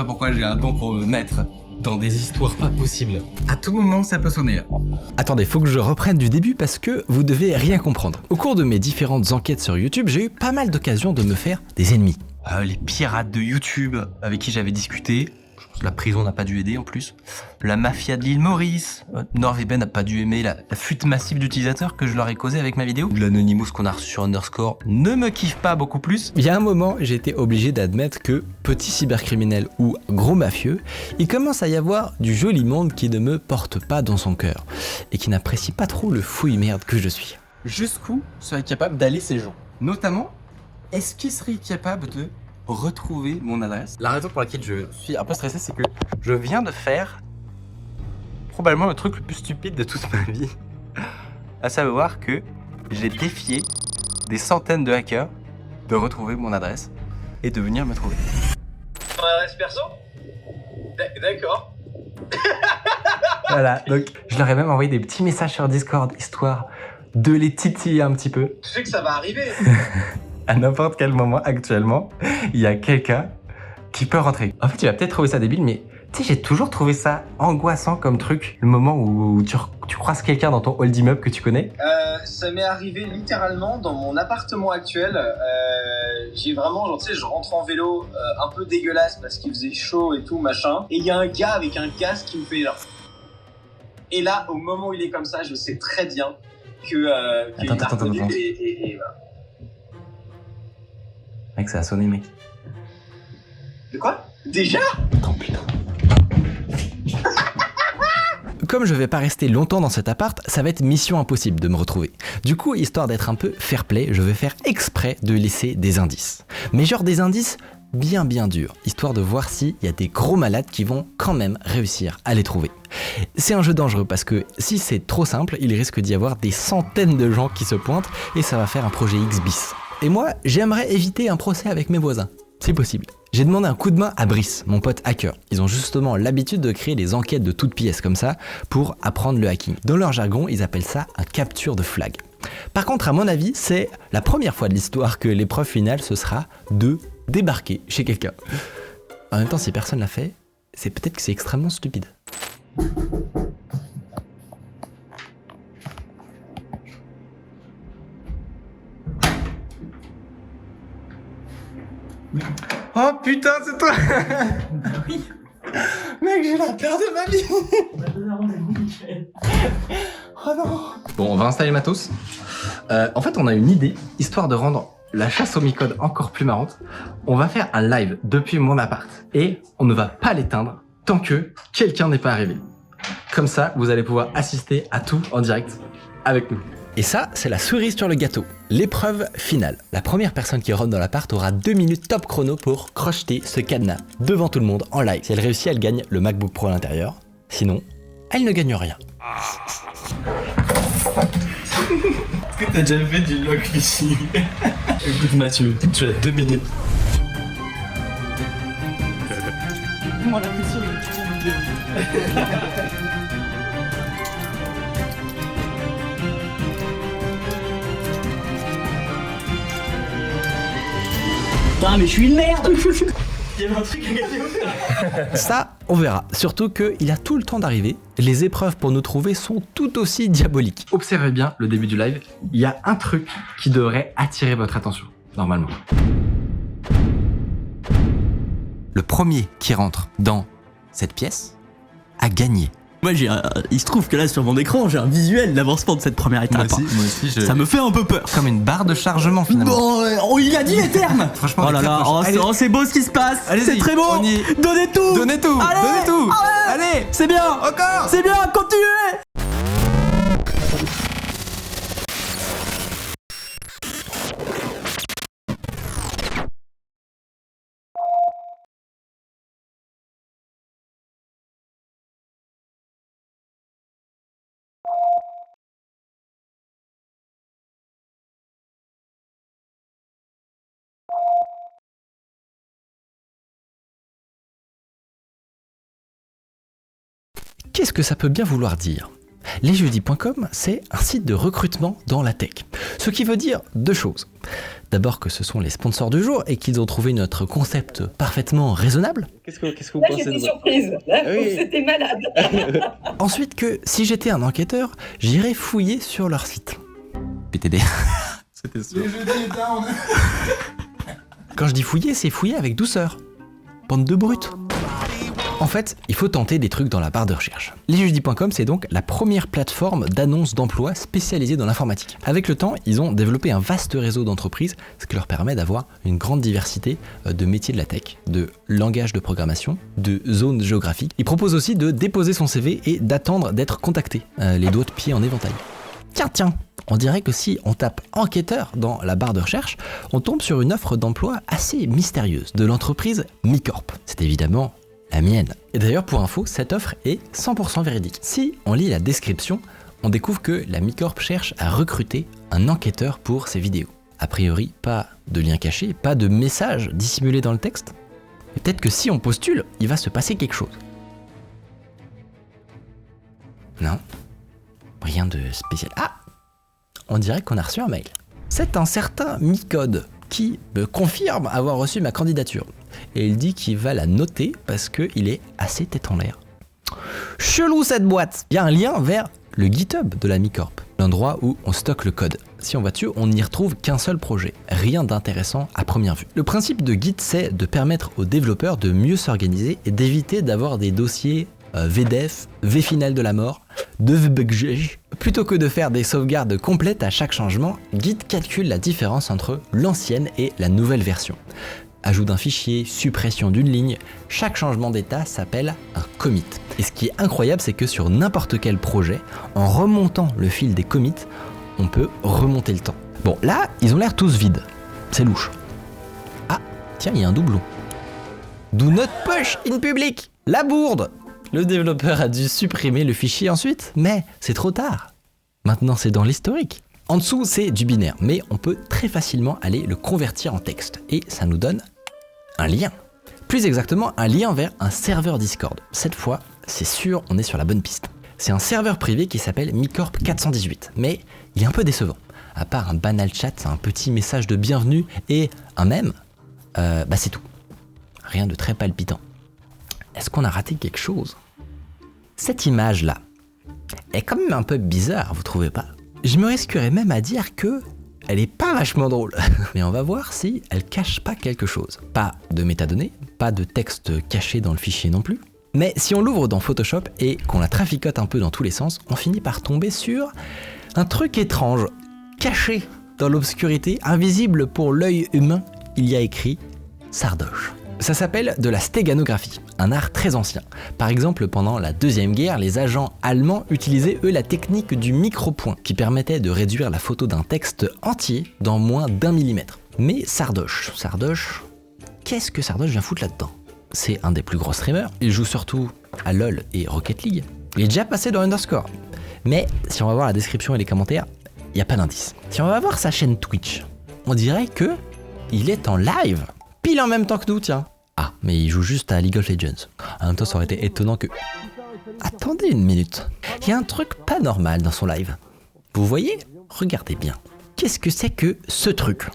pas pourquoi j'ai un don pour me mettre dans des histoires pas possibles. À tout moment, ça peut sonner là. Attendez, faut que je reprenne du début parce que vous devez rien comprendre. Au cours de mes différentes enquêtes sur YouTube, j'ai eu pas mal d'occasions de me faire des ennemis. Les pirates de YouTube avec qui j'avais discuté. La prison n'a pas dû aider en plus. La mafia de l'île Maurice. NordVPN n'a pas dû aimer la fuite massive d'utilisateurs que je leur ai causé avec ma vidéo. L'Anonymous qu'on a reçu sur Underscore ne me kiffe pas beaucoup plus. Il y a un moment, j'ai été obligé d'admettre que, petit cybercriminel ou gros mafieux, il commence à y avoir du joli monde qui ne me porte pas dans son cœur et qui n'apprécie pas trop le fouille-merde que je suis. Jusqu'où serait capable d'aller ces gens? Notamment, est-ce qu'ils seraient capables de retrouver mon adresse? La raison pour laquelle je suis un peu stressé, c'est que je viens de faire probablement le truc le plus stupide de toute ma vie. À savoir que j'ai défié des centaines de hackers de retrouver mon adresse et de venir me trouver. Ton adresse perso? D'accord. Voilà, donc je leur ai même envoyé des petits messages sur Discord, histoire de les titiller un petit peu. Tu sais que ça va arriver. À n'importe quel moment actuellement, il y a quelqu'un qui peut rentrer. En fait, tu vas peut-être trouver ça débile, mais tu sais, j'ai toujours trouvé ça angoissant comme truc. Le moment où tu croises quelqu'un dans ton hall d'immeuble que tu connais. Ça m'est arrivé littéralement dans mon appartement actuel. J'ai vraiment, genre, tu sais, je rentre en vélo un peu dégueulasse parce qu'il faisait chaud et tout, machin. Et il y a un gars avec un casque qui me fait genre... Et là, au moment où il est comme ça, je sais très bien que qu'il m'a reconnu et voilà. Mec, ça a sonné, mec. De quoi? Déjà? Tant pis. Comme je vais pas rester longtemps dans cet appart, ça va être mission impossible de me retrouver. Du coup, histoire d'être un peu fair play, je vais faire exprès de laisser des indices. Mais genre des indices bien durs, histoire de voir s'il y a des gros malades qui vont quand même réussir à les trouver. C'est un jeu dangereux parce que si c'est trop simple, il risque d'y avoir des centaines de gens qui se pointent et ça va faire un projet X bis. Et moi, j'aimerais éviter un procès avec mes voisins. C'est possible. J'ai demandé un coup de main à Brice, mon pote hacker. Ils ont justement l'habitude de créer des enquêtes de toutes pièces comme ça pour apprendre le hacking. Dans leur jargon, ils appellent ça un capture de flag. Par contre, à mon avis, c'est la première fois de l'histoire que l'épreuve finale, ce sera de débarquer chez quelqu'un. En même temps, si personne l'a fait, c'est peut-être que c'est extrêmement stupide. Oh putain, c'est toi. Oui. Mec, j'ai la peur de ma vie. Oh non. Bon, on va installer le matos. En fait, on a une idée, histoire de rendre la chasse au micode encore plus marrante. On va faire un live depuis mon appart. Et on ne va pas l'éteindre tant que quelqu'un n'est pas arrivé. Comme ça, vous allez pouvoir assister à tout en direct avec nous. Et ça, c'est la cerise sur le gâteau. L'épreuve finale. La première personne qui rentre dans l'appart aura 2 minutes top chrono pour crocheter ce cadenas devant tout le monde en live. Si elle réussit, elle gagne le MacBook Pro à l'intérieur. Sinon, elle ne gagne rien. Est-ce que t'as déjà fait du lock phishing? Écoute Mathieu, tu as 2 minutes. Moi la pression est Putain, mais je suis une merde. Il y avait un truc à gagner. Ça, on verra. Surtout qu'il a tout le temps d'arriver. Les épreuves pour nous trouver sont tout aussi diaboliques. Observez bien le début du live. Il y a un truc qui devrait attirer votre attention, normalement. Le premier qui rentre dans cette pièce a gagné. Moi, il se trouve que là, sur mon écran, j'ai un visuel d'avancement de cette première étape. Moi aussi, Ça me fait un peu peur. Comme une barre de chargement, finalement. Bon, il a dit les termes. Franchement, oh là là, c'est beau ce qui se passe. C'est très beau. Donnez tout. Donnez tout. Allez, donnez tout. Allez, c'est bien. Encore. C'est bien, continuez. Qu'est-ce que ça peut bien vouloir dire? Lesjeudis.com, c'est un site de recrutement dans la tech. Ce qui veut dire deux choses. D'abord que ce sont les sponsors du jour et qu'ils ont trouvé notre concept parfaitement raisonnable. Qu'est-ce que vous Là, pensez j'étais de surprise. Là, Oui. c'était malade. Ensuite que si j'étais un enquêteur, j'irais fouiller sur leur site. PTD. C'était sûr. Quand je dis fouiller, c'est fouiller avec douceur. Bande de brutes. En fait, il faut tenter des trucs dans la barre de recherche. Lesjeudis.com, c'est donc la première plateforme d'annonce d'emploi spécialisée dans l'informatique. Avec le temps, ils ont développé un vaste réseau d'entreprises, ce qui leur permet d'avoir une grande diversité de métiers de la tech, de langages de programmation, de zones géographiques. Ils proposent aussi de déposer son CV et d'attendre d'être contacté, les doigts de pied en éventail. Tiens, on dirait que si on tape enquêteur dans la barre de recherche, on tombe sur une offre d'emploi assez mystérieuse de l'entreprise MiCorp. C'est évidemment la mienne. Et d'ailleurs, pour info, cette offre est 100% véridique. Si on lit la description, on découvre que la MiCorp cherche à recruter un enquêteur pour ses vidéos. A priori, pas de lien caché, pas de message dissimulé dans le texte. Et peut-être que si on postule, il va se passer quelque chose. Non, rien de spécial. Ah, on dirait qu'on a reçu un mail. C'est un certain Micode qui me confirme avoir reçu ma candidature. Et il dit qu'il va la noter parce qu'il est assez tête en l'air. Chelou cette boîte. Il y a un lien vers le GitHub de la MiCorp, l'endroit où on stocke le code. Si on va dessus, on n'y retrouve qu'un seul projet. Rien d'intéressant à première vue. Le principe de Git, c'est de permettre aux développeurs de mieux s'organiser et d'éviter d'avoir des dossiers VDEF, vfinal de la mort, devbg. Plutôt que de faire des sauvegardes complètes à chaque changement, Git calcule la différence entre l'ancienne et la nouvelle version. Ajout d'un fichier, suppression d'une ligne, chaque changement d'état s'appelle un commit. Et ce qui est incroyable, c'est que sur n'importe quel projet, en remontant le fil des commits, on peut remonter le temps. Bon, là, ils ont l'air tous vides. C'est louche. Ah, tiens, il y a un doublon. Do not push in public. La bourde. Le développeur a dû supprimer le fichier ensuite, mais c'est trop tard. Maintenant, c'est dans l'historique. En dessous, c'est du binaire, mais on peut très facilement aller le convertir en texte. Et ça nous donne un lien. Plus exactement, un lien vers un serveur Discord. Cette fois, c'est sûr, on est sur la bonne piste. C'est un serveur privé qui s'appelle MiCorp 418, mais il est un peu décevant. À part un banal chat, un petit message de bienvenue et un mème, c'est tout. Rien de très palpitant. Est-ce qu'on a raté quelque chose? Cette image-là est quand même un peu bizarre, vous trouvez pas? Je me risquerais même à dire que elle est pas vachement drôle. Mais on va voir si elle cache pas quelque chose. Pas de métadonnées, pas de texte caché dans le fichier non plus. Mais si on l'ouvre dans Photoshop et qu'on la traficote un peu dans tous les sens, on finit par tomber sur un truc étrange, caché dans l'obscurité, invisible pour l'œil humain. Il y a écrit Sardoche. Ça s'appelle de la stéganographie, un art très ancien. Par exemple, pendant la Deuxième Guerre, les agents allemands utilisaient eux la technique du micro-point, qui permettait de réduire la photo d'un texte entier dans moins d'1 millimètre. Mais Sardoche, qu'est-ce que Sardoche vient foutre là-dedans? C'est un des plus gros streamers, il joue surtout à LoL et Rocket League. Il est déjà passé dans Underscore. Mais si on va voir la description et les commentaires, il n'y a pas d'indice. Si on va voir sa chaîne Twitch, on dirait que il est en live. Pile en même temps que nous, tiens. Ah, mais il joue juste à League of Legends. En même temps, ça aurait été étonnant que... Attendez une minute. Il y a un truc pas normal dans son live. Vous voyez? Regardez bien. Qu'est-ce que c'est que ce truc?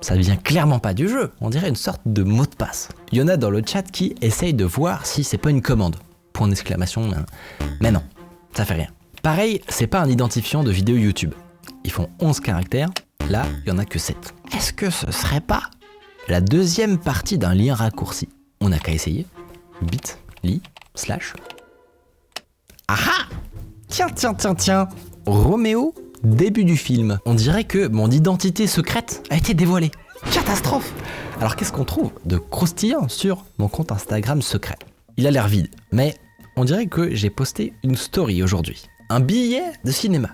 Ça vient clairement pas du jeu. On dirait une sorte de mot de passe. Il y en a dans le chat qui essayent de voir si c'est pas une commande. Point d'exclamation. Mais non, ça fait rien. Pareil, c'est pas un identifiant de vidéo YouTube. Ils font 11 caractères. Là, il y en a que 7. Est-ce que ce serait pas la deuxième partie d'un lien raccourci? On n'a qu'à essayer. bit.ly/. Ah! Tiens. Roméo, début du film. On dirait que mon identité secrète a été dévoilée. Catastrophe! Alors qu'est-ce qu'on trouve de croustillant sur mon compte Instagram secret? Il a l'air vide, mais on dirait que j'ai posté une story aujourd'hui. Un billet de cinéma.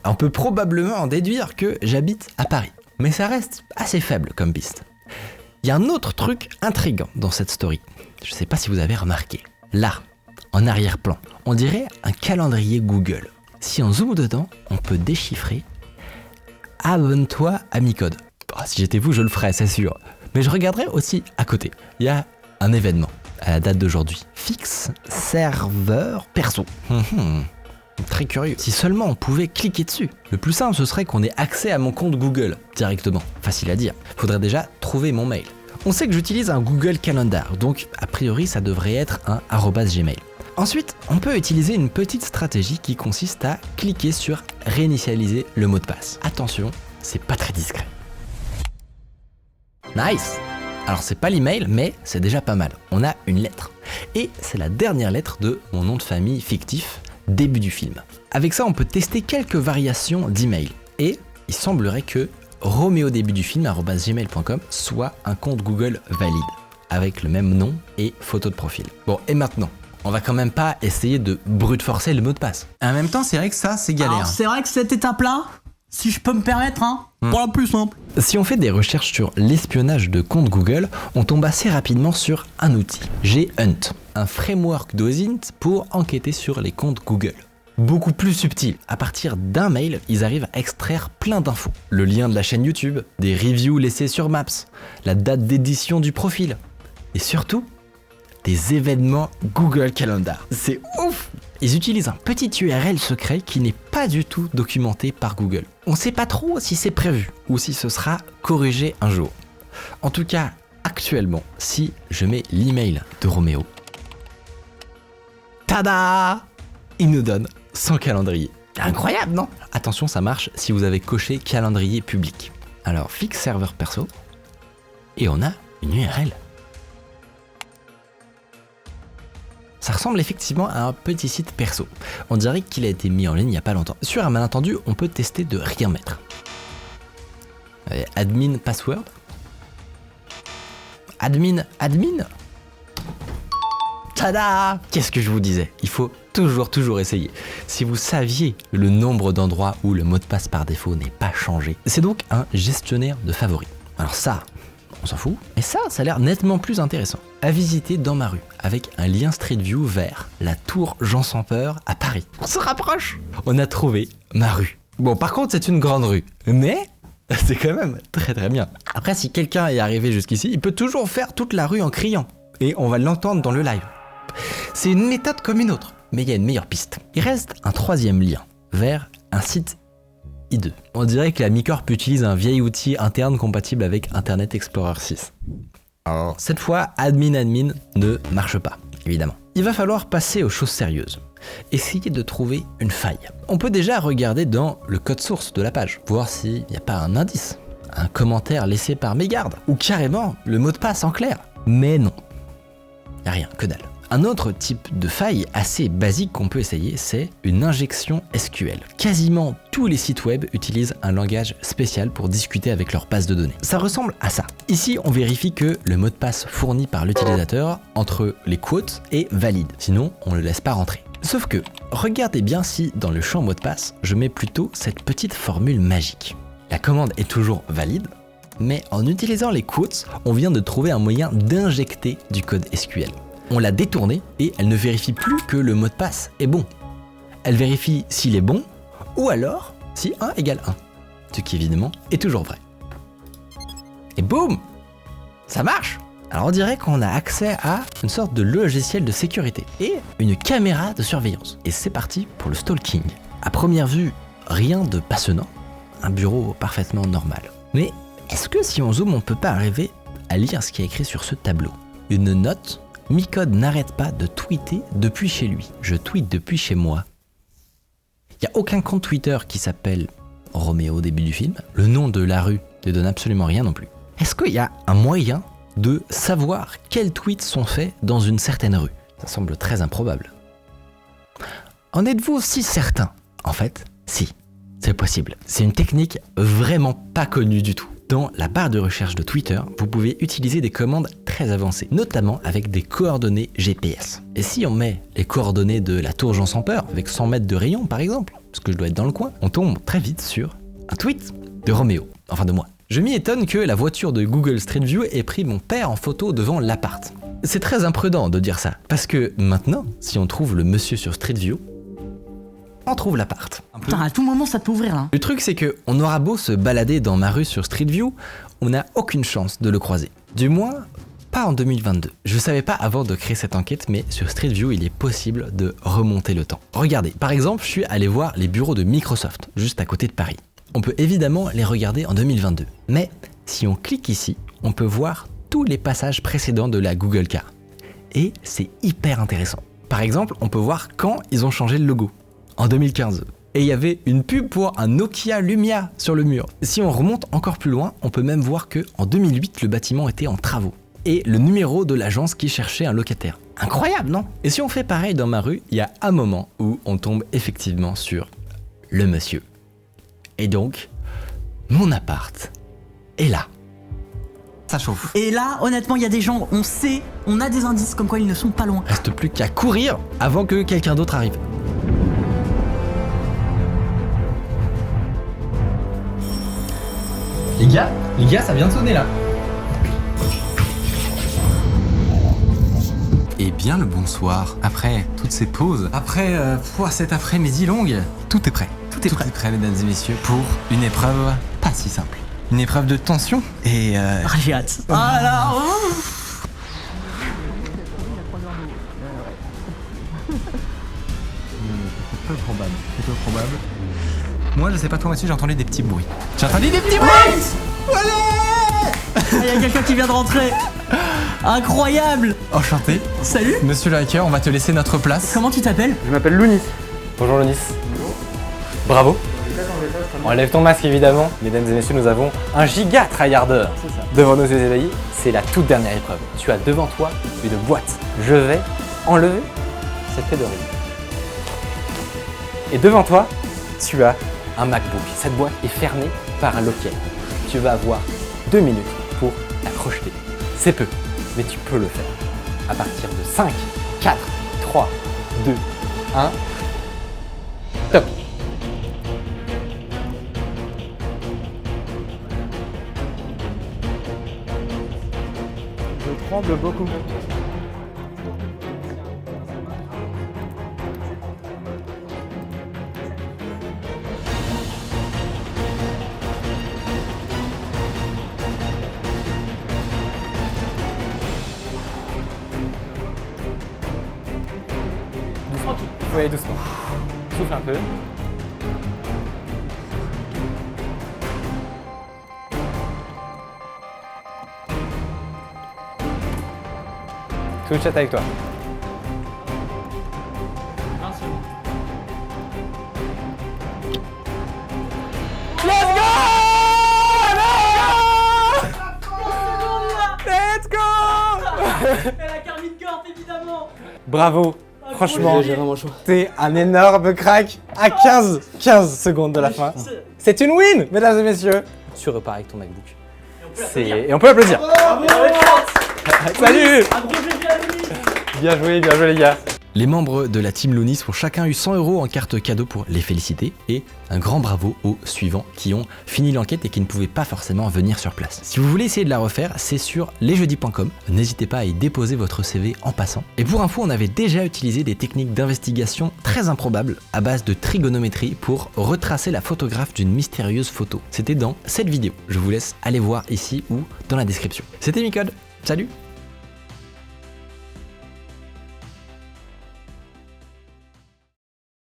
On peut probablement en déduire que j'habite à Paris. Mais ça reste assez faible comme piste. Il y a un autre truc intriguant dans cette story. Je sais pas si vous avez remarqué. Là, en arrière-plan, on dirait un calendrier Google. Si on zoome dedans, on peut déchiffrer « Abonne-toi à MiCode ». Oh, si j'étais vous, je le ferais, c'est sûr. Mais je regarderais aussi à côté. Il y a un événement à la date d'aujourd'hui. Fixe serveur perso. Très curieux. Si seulement on pouvait cliquer dessus. Le plus simple, ce serait qu'on ait accès à mon compte Google directement. Facile à dire. Faudrait déjà trouver mon mail. On sait que j'utilise un Google Calendar, donc a priori ça devrait être un @gmail. Ensuite, on peut utiliser une petite stratégie qui consiste à cliquer sur réinitialiser le mot de passe. Attention, c'est pas très discret. Nice! Alors c'est pas l'email, mais c'est déjà pas mal. On a une lettre. Et c'est la dernière lettre de mon nom de famille fictif, début du film. Avec ça, on peut tester quelques variations d'email. Et il semblerait que roméodébutdufilm@gmail.com soit un compte Google valide, avec le même nom et photo de profil. Bon, et maintenant, on va quand même pas essayer de brute forcer le mot de passe. En même temps, c'est vrai que ça, c'est galère. Alors, c'est vrai que cette étape-là, si je peux me permettre, pour la plus simple. Si on fait des recherches sur l'espionnage de comptes Google, on tombe assez rapidement sur un outil, Ghunt, un framework d'OSINT pour enquêter sur les comptes Google. Beaucoup plus subtil, à partir d'un mail, ils arrivent à extraire plein d'infos. Le lien de la chaîne YouTube, des reviews laissées sur Maps, la date d'édition du profil, et surtout, des événements Google Calendar. C'est ouf! Ils utilisent un petit URL secret qui n'est pas du tout documenté par Google. On sait pas trop si c'est prévu ou si ce sera corrigé un jour. En tout cas, actuellement, si je mets l'email de Roméo, tada! Il nous donne son calendrier. Incroyable, non? Attention, ça marche si vous avez coché calendrier public. Alors, fixe serveur perso, et on a une URL. Ça ressemble effectivement à un petit site perso. On dirait qu'il a été mis en ligne il n'y a pas longtemps. Sur un malentendu, on peut tester de rien mettre. Admin password. Admin. Tada! Qu'est-ce que je vous disais? Il faut toujours essayer. Si vous saviez le nombre d'endroits où le mot de passe par défaut n'est pas changé, c'est donc un gestionnaire de favoris. Alors ça, on s'en fout. Mais ça a l'air nettement plus intéressant. À visiter dans ma rue, avec un lien Street View vers la tour Jean sans peur à Paris. On se rapproche. On a trouvé ma rue. Bon, par contre, c'est une grande rue. Mais c'est quand même très bien. Après, si quelqu'un est arrivé jusqu'ici, il peut toujours faire toute la rue en criant. Et on va l'entendre dans le live. C'est une méthode comme une autre. Mais il y a une meilleure piste. Il reste un troisième lien vers un site I2. On dirait que la Mi-Corp utilise un vieil outil interne compatible avec Internet Explorer 6. Alors, cette fois, admin ne marche pas, évidemment. Il va falloir passer aux choses sérieuses. Essayer de trouver une faille. On peut déjà regarder dans le code source de la page, voir s'il n'y a pas un indice, un commentaire laissé par mégarde, ou carrément le mot de passe en clair. Mais non. Il n'y a rien, que dalle. Un autre type de faille assez basique qu'on peut essayer, c'est une injection SQL. Quasiment tous les sites web utilisent un langage spécial pour discuter avec leur base de données. Ça ressemble à ça. Ici, on vérifie que le mot de passe fourni par l'utilisateur entre les quotes est valide. Sinon, on ne le laisse pas rentrer. Sauf que, regardez bien si dans le champ mot de passe, je mets plutôt cette petite formule magique. La commande est toujours valide, mais en utilisant les quotes, on vient de trouver un moyen d'injecter du code SQL. On l'a détournée et elle ne vérifie plus que le mot de passe est bon. Elle vérifie s'il est bon ou alors si 1 égale 1. Ce qui évidemment est toujours vrai. Et boum! Ça marche! Alors on dirait qu'on a accès à une sorte de logiciel de sécurité et une caméra de surveillance. Et c'est parti pour le stalking. À première vue, rien de passionnant. Un bureau parfaitement normal. Mais est-ce que si on zoome, on peut pas arriver à lire ce qui est écrit sur ce tableau? Une note: Micode n'arrête pas de tweeter depuis chez lui. Je tweete depuis chez moi. Il n'y a aucun compte Twitter qui s'appelle Roméo début du film. Le nom de la rue ne donne absolument rien non plus. Est-ce qu'il y a un moyen de savoir quels tweets sont faits dans une certaine rue? Ça semble très improbable. En êtes-vous aussi certain? En fait, si, c'est possible. C'est une technique vraiment pas connue du tout. Dans la barre de recherche de Twitter, vous pouvez utiliser des commandes très avancées, notamment avec des coordonnées GPS. Et si on met les coordonnées de la tour Jean sans peur, avec 100 mètres de rayon par exemple, parce que je dois être dans le coin, on tombe très vite sur un tweet de Roméo, enfin de moi. Je m'y étonne que la voiture de Google Street View ait pris mon père en photo devant l'appart. C'est très imprudent de dire ça, parce que maintenant, si on trouve le monsieur sur Street View, on trouve l'appart. Putain, à tout moment ça peut ouvrir là. Le truc c'est que on aura beau se balader dans ma rue sur Street View, on n'a aucune chance de le croiser. Du moins, pas en 2022. Je savais pas avant de créer cette enquête, mais sur Street View, il est possible de remonter le temps. Regardez, par exemple, je suis allé voir les bureaux de Microsoft, juste à côté de Paris. On peut évidemment les regarder en 2022. Mais si on clique ici, on peut voir tous les passages précédents de la Google Car. Et c'est hyper intéressant. Par exemple, on peut voir quand ils ont changé le logo. En 2015. Et il y avait une pub pour un Nokia Lumia sur le mur. Si on remonte encore plus loin, on peut même voir que en 2008, le bâtiment était en travaux. Et le numéro de l'agence qui cherchait un locataire. Incroyable, non? Et si on fait pareil dans ma rue, il y a un moment où on tombe effectivement sur le monsieur. Et donc, mon appart est là. Ça chauffe. Et là, honnêtement, il y a des gens, on sait, on a des indices comme quoi ils ne sont pas loin. Reste plus qu'à courir avant que quelqu'un d'autre arrive. Les gars, ça vient de sonner là. Et bien le bonsoir. Après toutes ces pauses, après cette après-midi longue, tout est prêt. Tout est prêt, mesdames et messieurs, pour une épreuve pas si simple. Une épreuve de tension et Ah, j'ai hâte. Ah là, oh. C'est peu probable. Moi, je sais pas toi, Mathieu, j'ai entendu des petits bruits. J'ai entendu des petits bruits. Il y a quelqu'un qui vient de rentrer. Incroyable. Enchanté. Salut. Monsieur le hacker, on va te laisser notre place. Comment tu t'appelles? Je m'appelle Lounis. Bonjour Lonis. Bravo. Enlève ton masque évidemment. Mesdames et messieurs, nous avons un giga tryharder devant nos yeux ébahis. C'est la toute dernière épreuve. Tu as devant toi une boîte. Je vais enlever cette pédorine. Et devant toi, tu as un MacBook. Cette boîte est fermée par un loquet. Tu vas avoir 2 minutes pour la crocheter. C'est peu, mais tu peux le faire. À partir de 5, 4, 3, 2, 1. Top. Je tremble beaucoup. Il faut aller doucement. Souffle un peu. Tout le chat avec toi. Let's go! Et la Carmine Corp, évidemment. Bravo. Franchement, J'ai vraiment chaud. t'es un énorme crack à 15 secondes de la fin. C'est une win, mesdames et messieurs. Tu repars avec ton MacBook. Et on peut l'applaudir. Salut! Bien joué les gars. Les membres de la team Lounis ont chacun eu 100 € en carte cadeau pour les féliciter et un grand bravo aux suivants qui ont fini l'enquête et qui ne pouvaient pas forcément venir sur place. Si vous voulez essayer de la refaire, c'est sur lesjeudis.com. N'hésitez pas à y déposer votre CV en passant. Et pour info, on avait déjà utilisé des techniques d'investigation très improbables à base de trigonométrie pour retracer la photographe d'une mystérieuse photo. C'était dans cette vidéo. Je vous laisse aller voir ici ou dans la description. C'était Micode. Salut!